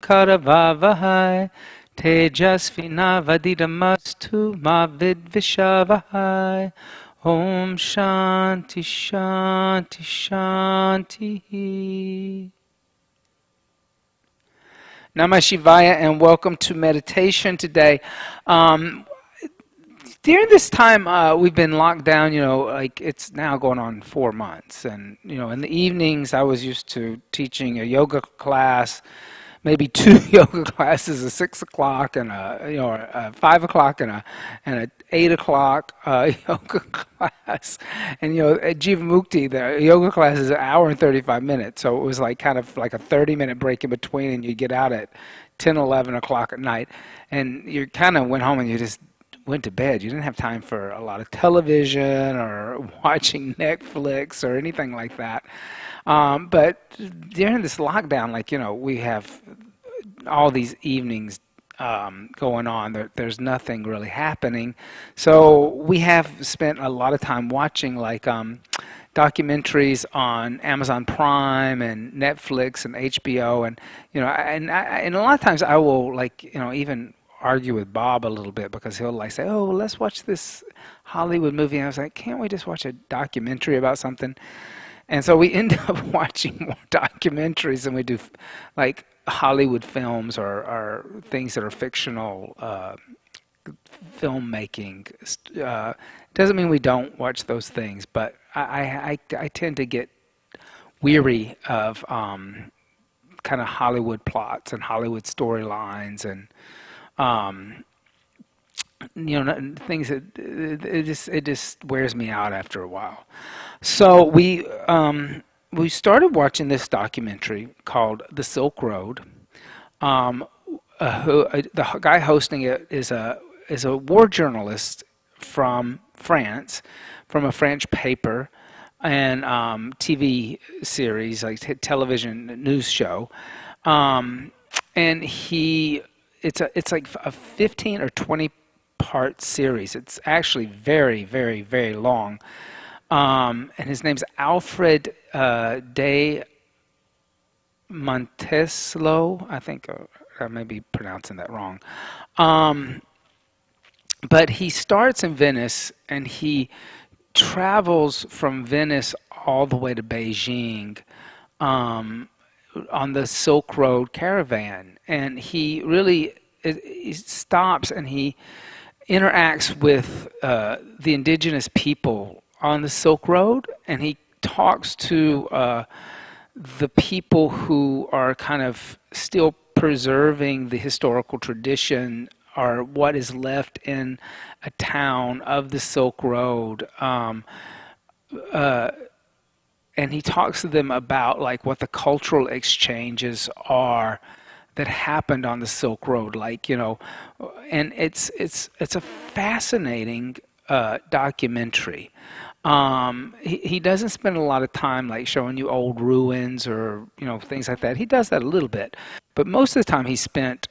Karavavahai Tejasvinavadidamastu ma vidvishavahai. Om Shanti Shanti Shanti. Namah Shivaya, and welcome to meditation today. Um, During this time, we've been locked down, like it's now going on 4 months. And, in the evenings, I was used to teaching a yoga class, maybe two yoga classes, a 6 o'clock and a 5 o'clock and a 8 o'clock yoga class. And, at Jivamukti, the yoga class is an hour and 35 minutes. So it was like kind of like a 30-minute break in between, and you get out at 10, 11 o'clock at night. And you kind of went home and you just went to bed. You didn't have time for a lot of television or watching Netflix or anything like that. But during this lockdown, we have all these evenings going on. There's nothing really happening. So we have spent a lot of time watching documentaries on Amazon Prime and Netflix and HBO, and and a lot of times I will even argue with Bob a little bit, because he'll say, "Oh, well, let's watch this Hollywood movie." And I was like, "Can't we just watch a documentary about something?" And so we end up watching more documentaries than we do Hollywood films or things that are fictional filmmaking. Doesn't mean we don't watch those things, but I tend to get weary of kind of Hollywood plots and Hollywood storylines and things that it just wears me out after a while. So we started watching this documentary called The Silk Road. The guy hosting it is a war journalist from France, from a French paper and TV series, like television news show, and it's like a 15 or 20 part series. It's actually very, very, very long. And his name's Alfred de Monteslo. I think I may be pronouncing that wrong. But he starts in Venice, and he travels from Venice all the way to Beijing on the Silk Road caravan. And he stops and he interacts with the indigenous people on the Silk Road, and he talks to the people who are kind of still preserving the historical tradition, or what is left in a town of the Silk Road. And he talks to them about what the cultural exchanges are that happened on the Silk Road, and it's a fascinating documentary. He doesn't spend a lot of time showing you old ruins or things like that. He does that a little bit, but most of the time he spent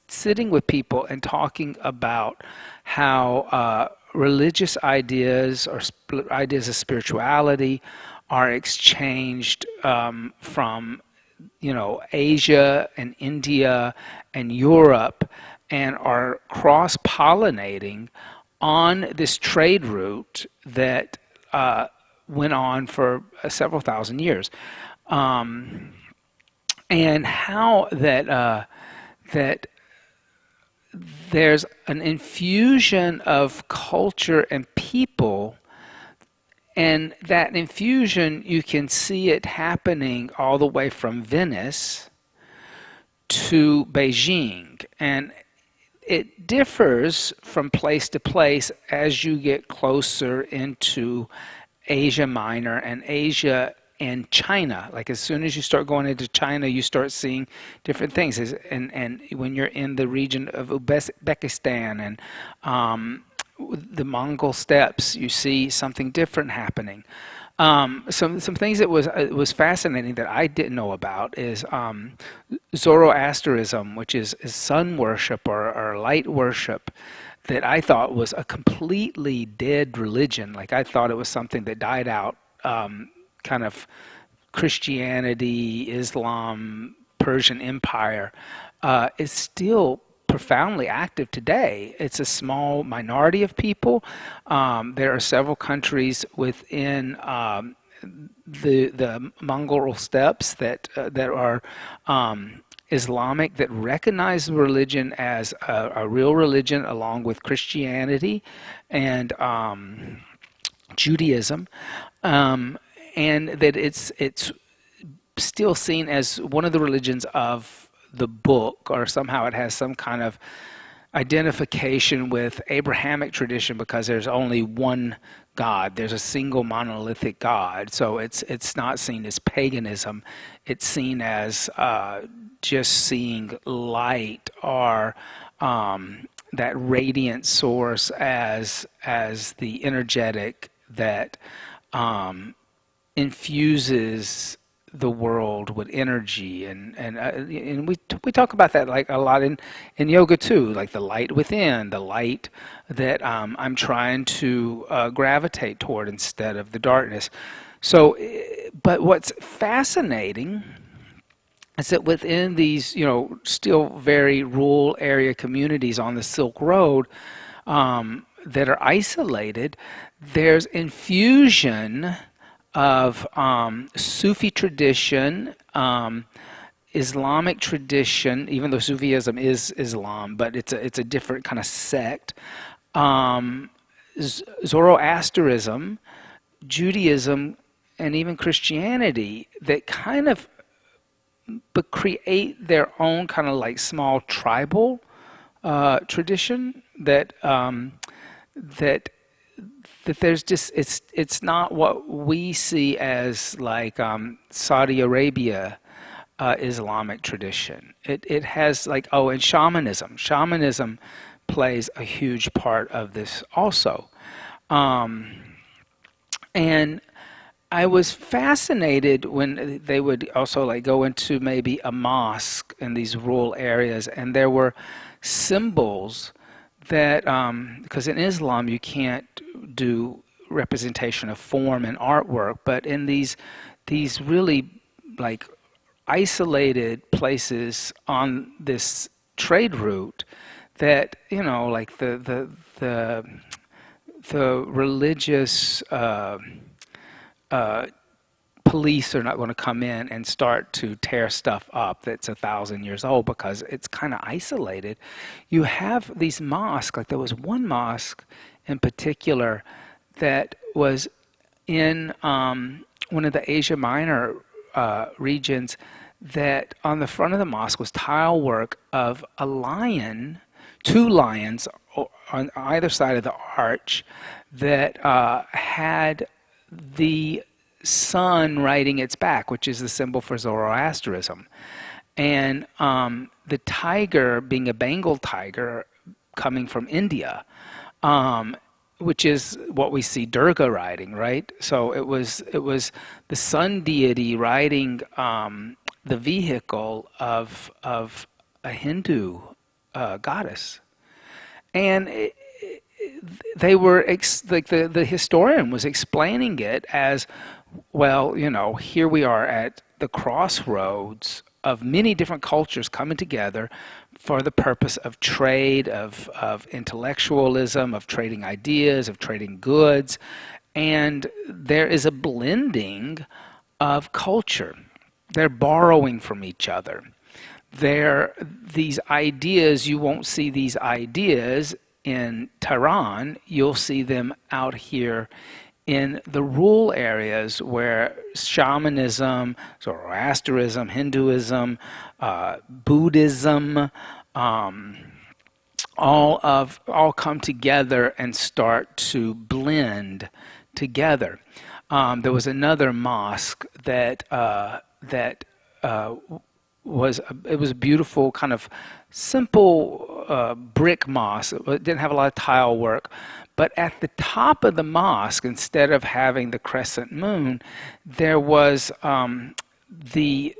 sitting with people and talking about how religious ideas or ideas of spirituality are exchanged from Asia and India and Europe, and are cross-pollinating on this trade route that went on for several thousand years, and how that there's an infusion of culture and people. And that infusion, you can see it happening all the way from Venice to Beijing. And it differs from place to place as you get closer into Asia Minor and Asia and China. As soon as you start going into China, you start seeing different things. And when you're in the region of Uzbekistan and the Mongol steppes, you see something different happening. Some things that was fascinating that I didn't know about is Zoroastrianism, which is sun worship or light worship, that I thought was a completely dead religion. I thought it was something that died out, kind of Christianity, Islam, Persian Empire is still profoundly active today. It's a small minority of people. There are several countries within the Mongol steppes that are Islamic, that recognize religion as a real religion, along with Christianity and Judaism, um, and that it's still seen as one of the religions of the book, or somehow it has some kind of identification with Abrahamic tradition, because there's only one God. There's a single monolithic God. So it's not seen as paganism. It's seen as just seeing light, or that radiant source as the energetic that infuses the world with energy, and we talk about that like a lot in yoga too, like the light within, the light that I'm trying to gravitate toward instead of the darkness. So, but what's fascinating is that within these, still very rural area communities on the Silk Road, that are isolated, there's infusion of Sufi tradition, Islamic tradition, even though Sufism is Islam, but it's a different kind of sect. Zoroastrianism, Judaism, and even Christianity, that kind of but create their own kind of like small tribal tradition that there's just it's not what we see as like Saudi Arabia Islamic tradition. It has like, oh, and shamanism. Shamanism plays a huge part of this also, and I was fascinated when they would also like go into maybe a mosque in these rural areas, and there were symbols that because in Islam you can't do representation of form and artwork, but in these really like isolated places on this trade route, that like the religious police are not going to come in and start to tear stuff up that's 1,000 years old, because it's kind of isolated. You have these mosques, like there was one mosque in particular that was in one of the Asia Minor regions, that on the front of the mosque was tile work of a lion, two lions on either side of the arch, that had the sun riding its back, which is the symbol for Zoroastrianism. And the tiger being a Bengal tiger coming from India, which is what we see Durga riding, right? So it was the sun deity riding the vehicle of a Hindu goddess. And they were like the historian was explaining it as, well, here we are at the crossroads of many different cultures coming together for the purpose of trade, of intellectualism, of trading ideas, of trading goods, and there is a blending of culture. They're borrowing from each other. These ideas, you won't see these ideas in Tehran. You'll see them out here in the rural areas where shamanism, Zoroastrianism, Hinduism, Buddhism, all come together and start to blend together. There was another mosque that was a beautiful kind of simple brick mosque. It didn't have a lot of tile work, but at the top of the mosque, instead of having the crescent moon, there was the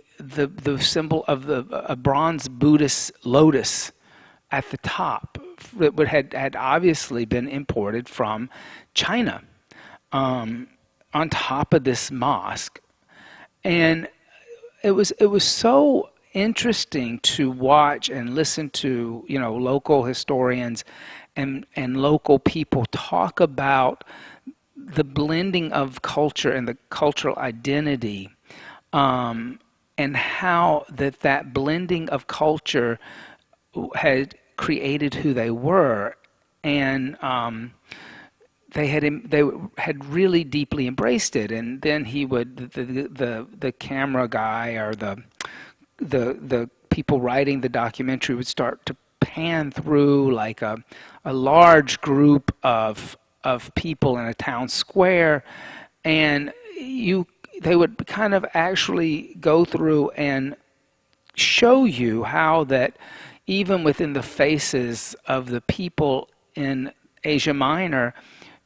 symbol of a bronze Buddhist lotus at the top that had obviously been imported from China, on top of this mosque. And it was so interesting to watch and listen to, local historians and local people talk about the blending of culture and the cultural identity, and how that blending of culture had created who they were, and they had really deeply embraced it. And then he would the camera guy, or the people writing the documentary, would start to pan through like a large group of people in a town square, and they would kind of actually go through and show you how that even within the faces of the people in Asia Minor,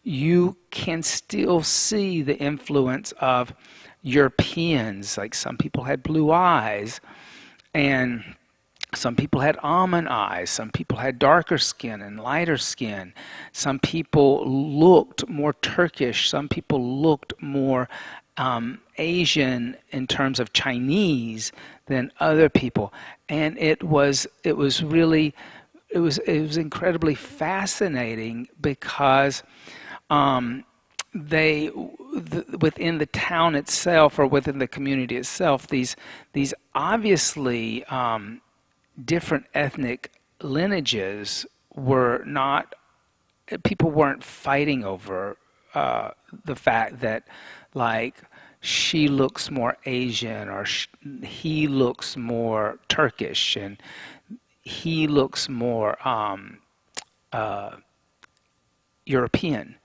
you can still see the influence of Europeans. Like, some people had blue eyes, and some people had almond eyes, some people had darker skin and lighter skin, some people looked more Turkish, some people looked more Asian in terms of Chinese than other people. And it was incredibly fascinating, because within the town itself, or within the community itself, these obviously different ethnic lineages were not, people weren't fighting over the fact that, like, she looks more Asian, or he looks more Turkish, and he looks more European.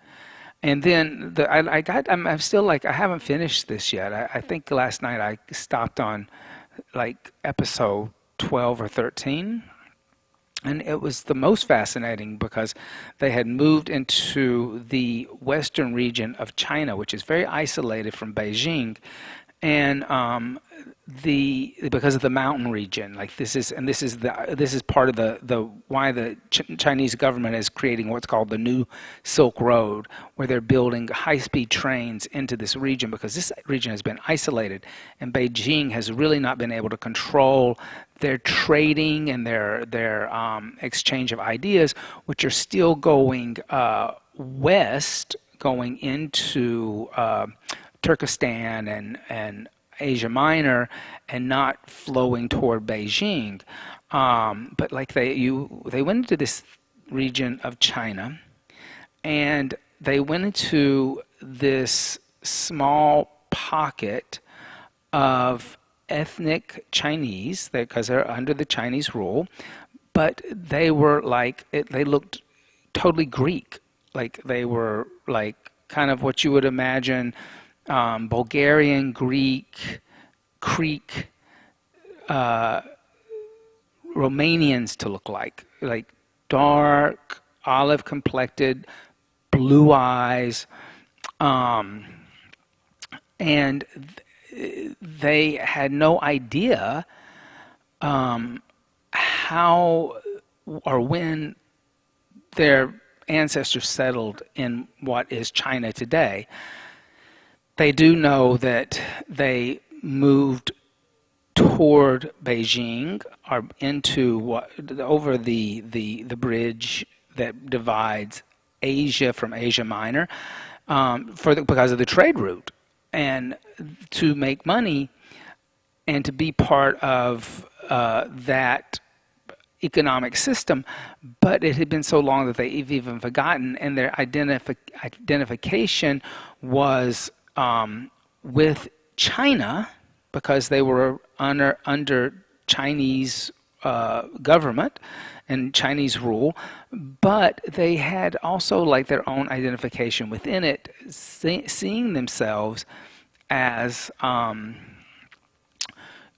And then I'm still, like, I haven't finished this yet. I think last night I stopped on like episode 12 or 13. And it was the most fascinating, because they had moved into the western region of China, which is very isolated from Beijing, and because of the mountain region. Like, this is part of the why the Chinese government is creating what's called the New Silk Road, where they're building high-speed trains into this region, because this region has been isolated, and Beijing has really not been able to control their trading and their exchange of ideas, which are still going west, going into Turkestan and Asia Minor, and not flowing toward Beijing. But like they went into this region of China, and they went into this small pocket of ethnic Chinese, because they're under the Chinese rule, but they were like, they looked totally Greek. Like, they were like kind of what you would imagine Bulgarian, Greek, Creek, Romanians to look like dark, olive complected, blue eyes, and they had no idea how or when their ancestors settled in what is China today. They do know that they moved toward Beijing, or over the bridge that divides Asia from Asia Minor, because of the trade route, and to make money and to be part of that economic system. But it had been so long that they've even forgotten, and their identification was with China, because they were under Chinese government and Chinese rule, but they had also like their own identification within it, seeing themselves as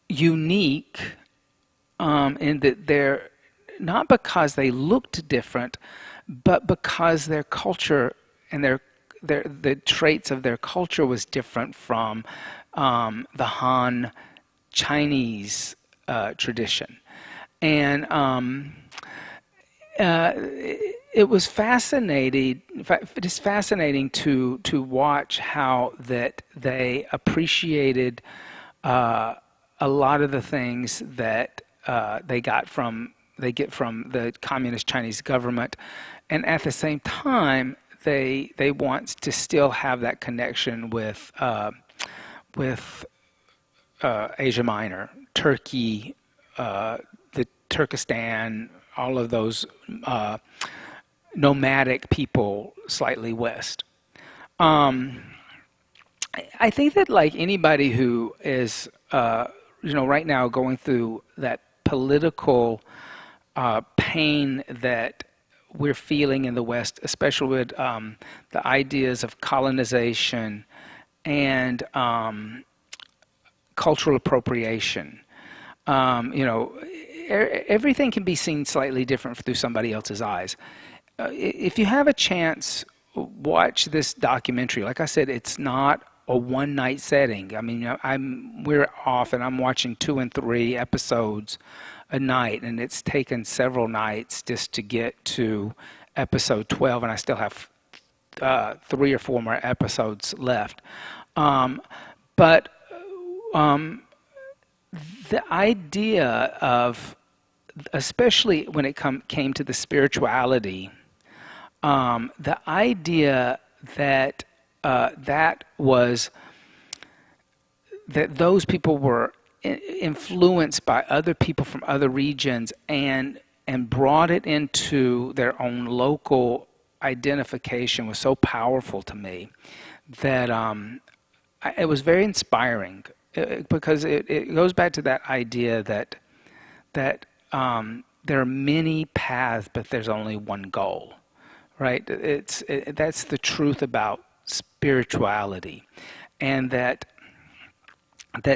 unique, in that they're not because they looked different, but because their culture and the traits of their culture was different from the Han Chinese tradition. And it was fascinating. In fact, it is fascinating to watch how that they appreciated a lot of the things that they get from the communist Chinese government, and at the same time they want to still have that connection with Asia Minor, Turkey, the Turkestan, all of those nomadic people slightly west. Um, I think that like anybody who is, right now going through that political pain that we're feeling in the West, especially with the ideas of colonization and cultural appropriation. Everything can be seen slightly different through somebody else's eyes. If you have a chance, watch this documentary. Like I said, it's not a one night setting. I mean, we're off and I'm watching 2 and 3 episodes a night, and it's taken several nights just to get to episode 12, and I still have 3 or 4 more episodes left. But the idea of, especially when it came to the spirituality, the idea that that those people were influenced by other people from other regions and brought it into their own local identification was so powerful to me that it was very inspiring, because it goes back to that idea that there are many paths, but there's only one goal, right? That's the truth about spirituality, and that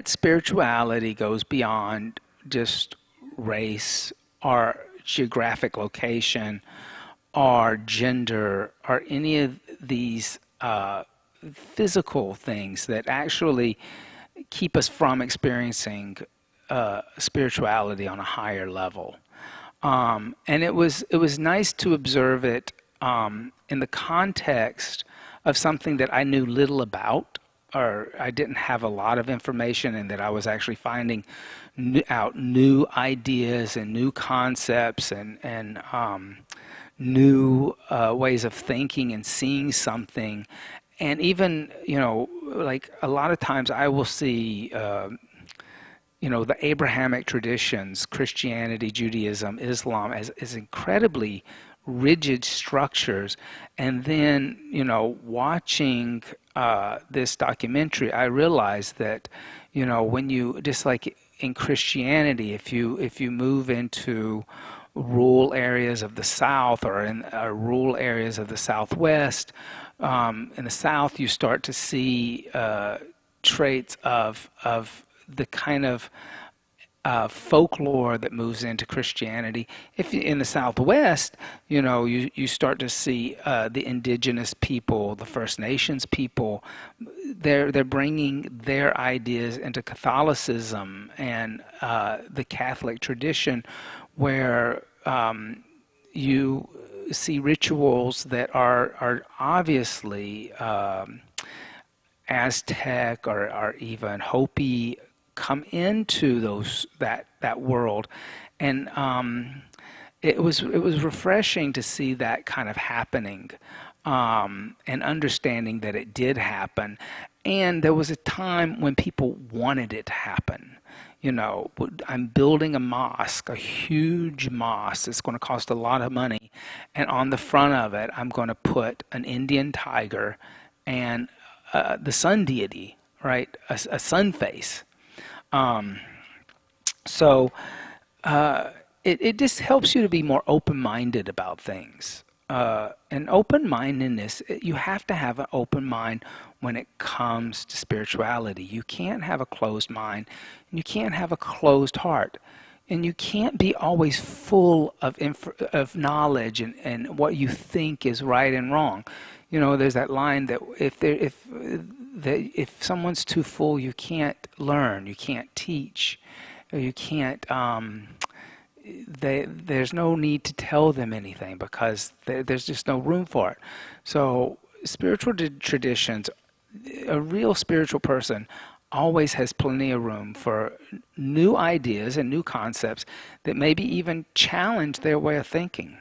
spirituality goes beyond just race or geographic location or gender or any of these physical things that actually keep us from experiencing spirituality on a higher level. And it was nice to observe it in the context of something that I knew little about, or I didn't have a lot of information, and that I was actually finding out new ideas and new concepts and new ways of thinking and seeing something. And even, like a lot of times I will see, the Abrahamic traditions, Christianity, Judaism, Islam, as incredibly rigid structures. And then, watching this documentary, I realized that, when you, just like in Christianity, if you move into rural areas of the South or in rural areas of the Southwest, in the South, you start to see traits of the kind of folklore that moves into Christianity. If in the Southwest, you start to see the indigenous people, the First Nations people. They're bringing their ideas into Catholicism and the Catholic tradition, where you see rituals that are obviously Aztec or even Hopi come into that world, and it was refreshing to see that kind of happening, and understanding that it did happen, and there was a time when people wanted it to happen. I'm building a mosque, a huge mosque. It's going to cost a lot of money. And on the front of it, I'm going to put an Indian tiger and the sun deity, right? A sun face. So it just helps you to be more open-minded about things. And open-mindedness, you have to have an open mind when it comes to spirituality. You can't have a closed mind, and you can't have a closed heart, and you can't be always full of knowledge and what you think is right and wrong. There's that line that if someone's too full, you can't learn, you can't teach, or you can't. There's no need to tell them anything, because there's just no room for it. So spiritual traditions, a real spiritual person always has plenty of room for new ideas and new concepts that maybe even challenge their way of thinking.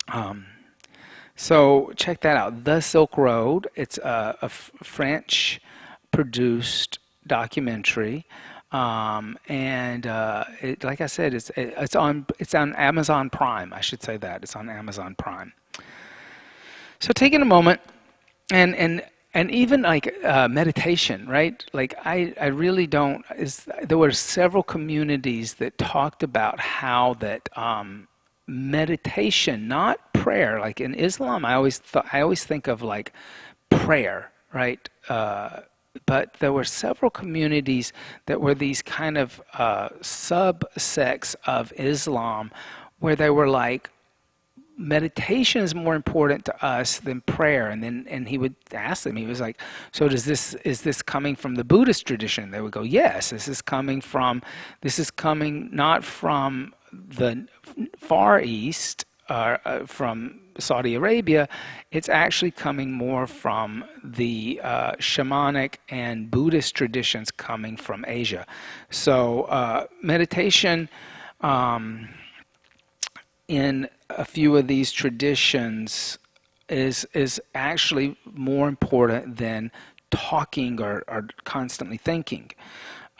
Um, so check that out. The Silk Road. It's a French produced documentary. And like I said, it's on Amazon Prime. I should say that it's on Amazon Prime. So taking a moment and even like meditation, right? Like I really don't. There were several communities that talked about how that meditation, not prayer. Like in Islam, I always think of like prayer, right? But there were several communities that were these kind of subsects of Islam where they were like, meditation is more important to us than prayer. And he would ask them, he was like, so is this coming from the Buddhist tradition? They would go, yes, this is coming not from the Far East, from Saudi Arabia. It's actually coming more from the shamanic and Buddhist traditions coming from Asia. So meditation, in a few of these traditions, is actually more important than talking or constantly thinking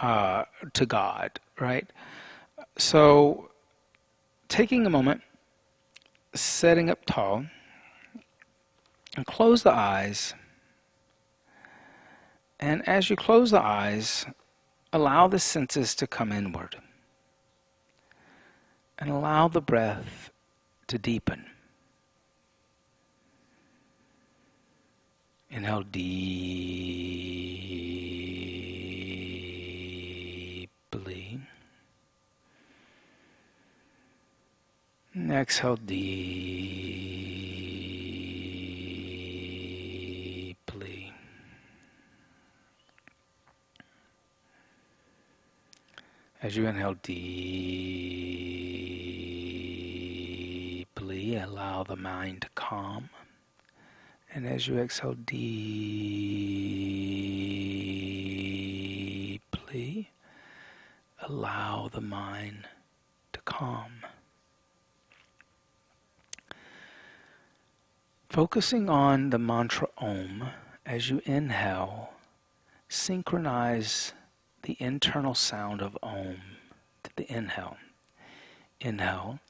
to God, right? So taking a moment, setting up tall, and close the eyes. And as you close the eyes, allow the senses to come inward. And allow the breath to deepen. Inhale deeply. And exhale deeply. As you inhale deeply, allow the mind to calm. And as you exhale deeply, allow the mind to calm. Focusing on the mantra Om, as you inhale, synchronize the internal sound of Om to the inhale. Inhale.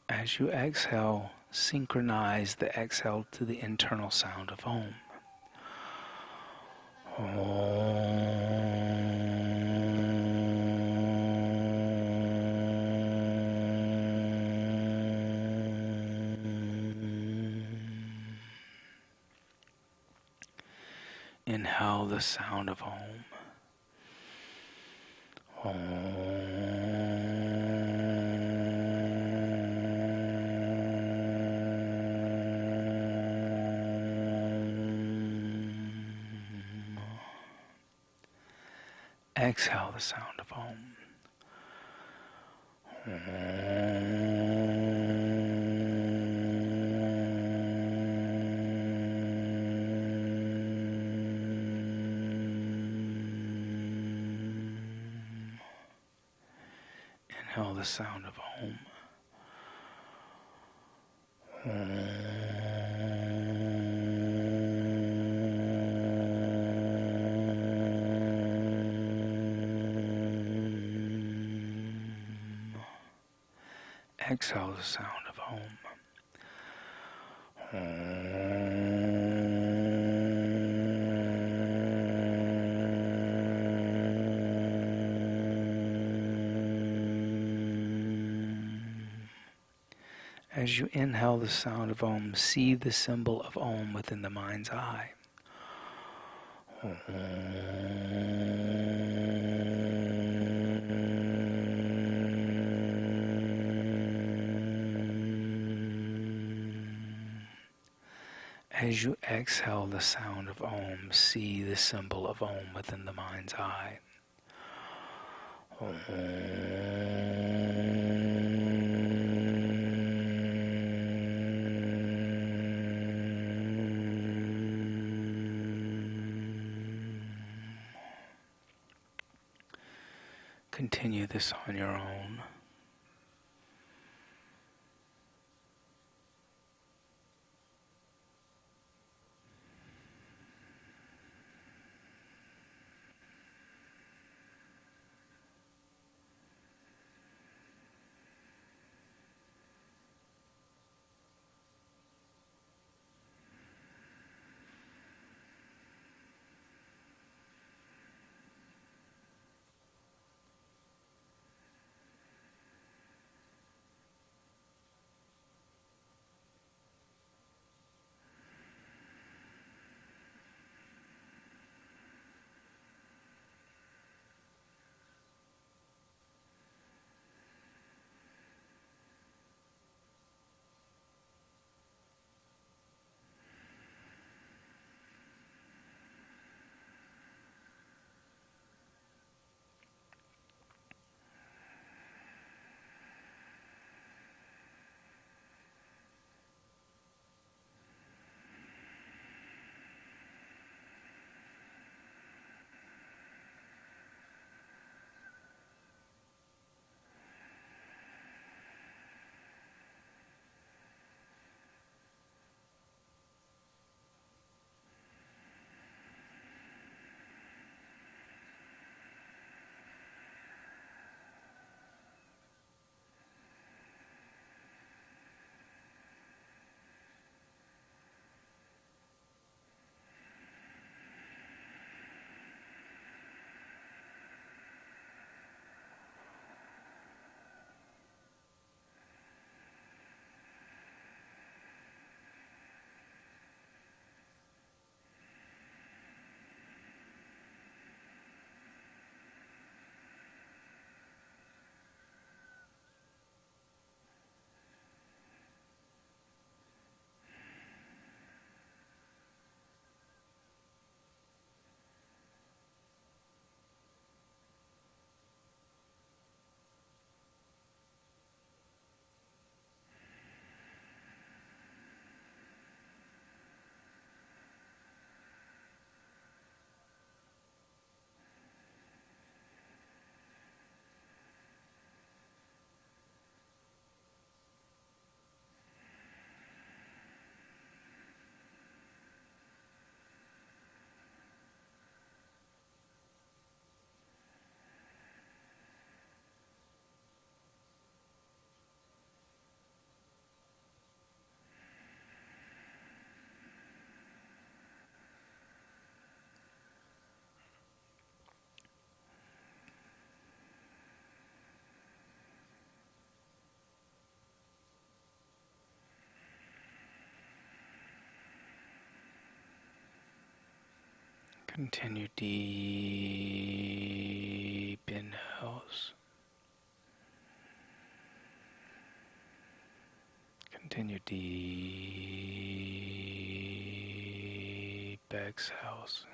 As you exhale, synchronize the exhale to the internal sound of Om. Inhale the sound of Om. Exhale the sound of Om. Inhale the sound of Om. Exhale the sound of Om. As you inhale the sound of Om, see the symbol of Om within the mind's eye. As you exhale the sound of Om, see the symbol of Om within the mind's eye. Continue this on your own. Continue deep inhales. Continue deep exhales.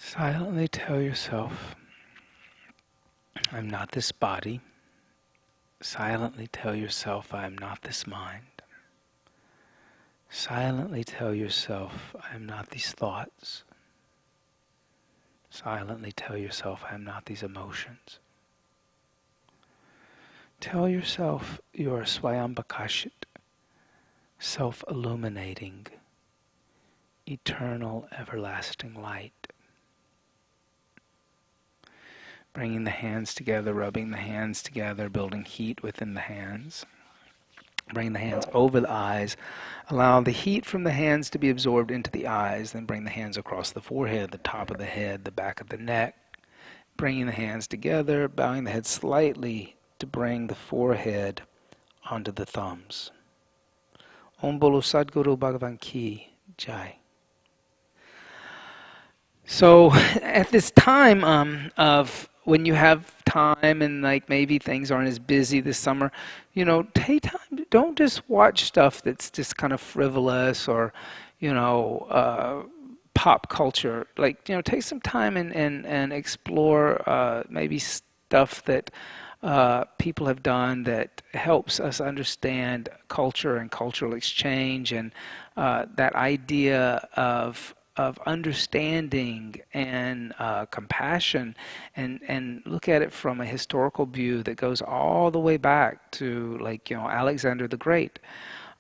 Silently tell yourself, I'm not this body. Silently tell yourself, I am not this mind. Silently tell yourself, I am not these thoughts. Silently tell yourself, I am not these emotions. Tell yourself you are Swayambakashit, self-illuminating, eternal, everlasting light. Bringing the hands together, rubbing the hands together, building heat within the hands. Bring the hands over the eyes. Allow the heat from the hands to be absorbed into the eyes. Then bring the hands across the forehead, the top of the head, the back of the neck. Bringing the hands together, bowing the head slightly to bring the forehead onto the thumbs. Om Bolo Sadguru Bhagavan Ki Jai. So at this time of when you have time and like maybe things aren't as busy this summer, take time. Don't just watch stuff that's just kind of frivolous or, pop culture. Like, take some time and explore maybe stuff that people have done that helps us understand culture and cultural exchange and that idea of understanding and compassion and look at it from a historical view that goes all the way back to Alexander the Great,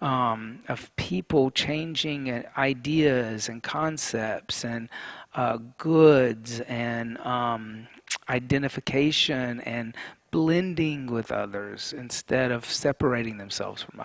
of people changing ideas and concepts and goods and identification and blending with others instead of separating themselves from